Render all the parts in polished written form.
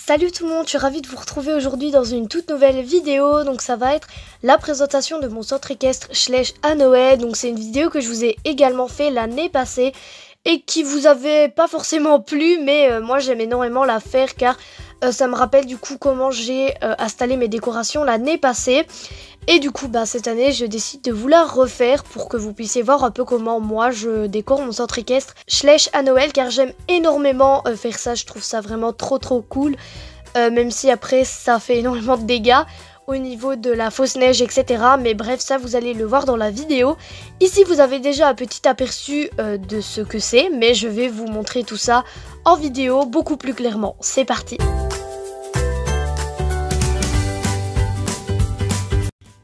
Salut tout le monde, je suis ravie de vous retrouver aujourd'hui dans une toute nouvelle vidéo. Donc ça va être la présentation de mon centre équestre Schleich à Noël. Donc c'est une vidéo que je vous ai également fait l'année passée et qui vous avait pas forcément plu, mais moi j'aime énormément la faire car ça me rappelle du coup comment j'ai installé mes décorations l'année passée. Et du coup, cette année, je décide de vous la refaire pour que vous puissiez voir un peu comment moi je décore mon centre équestre Schleich à Noël, car j'aime énormément faire ça. Je trouve ça vraiment trop cool, même si après ça fait énormément de dégâts au niveau de la fausse neige, etc. Mais bref, ça vous allez le voir dans la vidéo. Ici, vous avez déjà un petit aperçu de ce que c'est, mais je vais vous montrer tout ça en vidéo beaucoup plus clairement. C'est parti!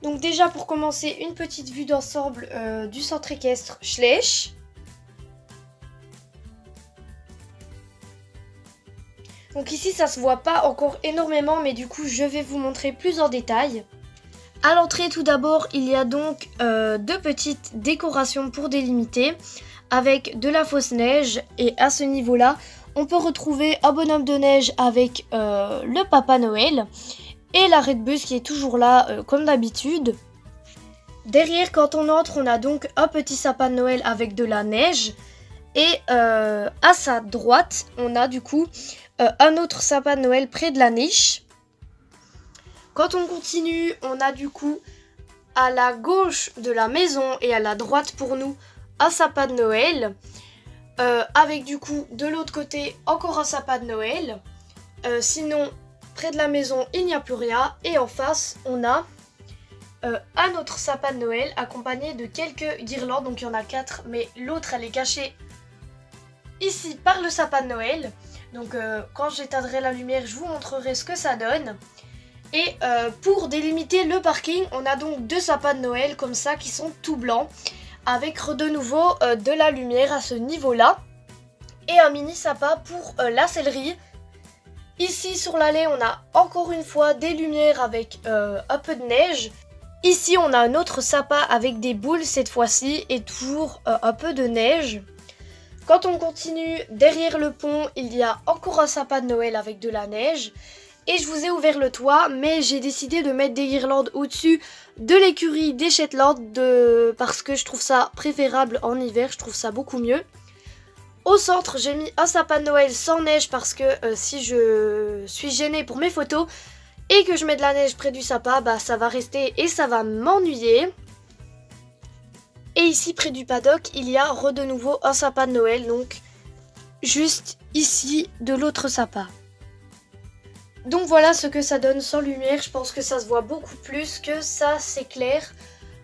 Donc déjà pour commencer, une petite vue d'ensemble du centre équestre Schleich. Donc ici ça se voit pas encore énormément, mais du coup je vais vous montrer plus en détail. À l'entrée tout d'abord il y a donc deux petites décorations pour délimiter avec de la fausse neige, et à ce niveau là on peut retrouver un bonhomme de neige avec le Papa Noël. Et la Redbus qui est toujours là comme d'habitude. Derrière, quand on entre, on a donc un petit sapin de Noël avec de la neige. Et à sa droite, on a du coup un autre sapin de Noël près de la niche. Quand on continue, on a du coup à la gauche de la maison et à la droite pour nous un sapin de Noël. Avec du coup de l'autre côté encore un sapin de Noël. Sinon, près de la maison, il n'y a plus rien. Et en face, on a un autre sapin de Noël accompagné de quelques guirlandes. Donc il y en a 4, mais l'autre, elle est cachée ici par le sapin de Noël. Donc quand j'éteindrai la lumière, je vous montrerai ce que ça donne. Et pour délimiter le parking, on a donc deux sapins de Noël comme ça qui sont tout blancs, avec de nouveau de la lumière à ce niveau-là. Et un mini sapin pour la sellerie. Ici sur l'allée, on a encore une fois des lumières avec un peu de neige. Ici, on a un autre sapin avec des boules cette fois-ci et toujours un peu de neige. Quand on continue, derrière le pont, il y a encore un sapin de Noël avec de la neige. Et je vous ai ouvert le toit, mais j'ai décidé de mettre des guirlandes au-dessus de l'écurie des Shetland parce que je trouve ça préférable en hiver, je trouve ça beaucoup mieux. Au centre, j'ai mis un sapin de Noël sans neige parce que si je suis gênée pour mes photos et que je mets de la neige près du sapin, ça va rester et ça va m'ennuyer. Et ici, près du paddock, il y a de nouveau un sapin de Noël, donc juste ici de l'autre sapin. Donc voilà ce que ça donne sans lumière. Je pense que ça se voit beaucoup plus que ça s'éclaire.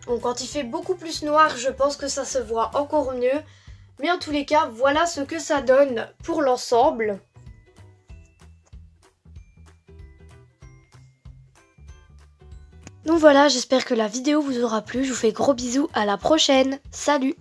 Donc quand il fait beaucoup plus noir, je pense que ça se voit encore mieux. Mais en tous les cas, voilà ce que ça donne pour l'ensemble. Donc voilà, j'espère que la vidéo vous aura plu. Je vous fais gros bisous, à la prochaine. Salut!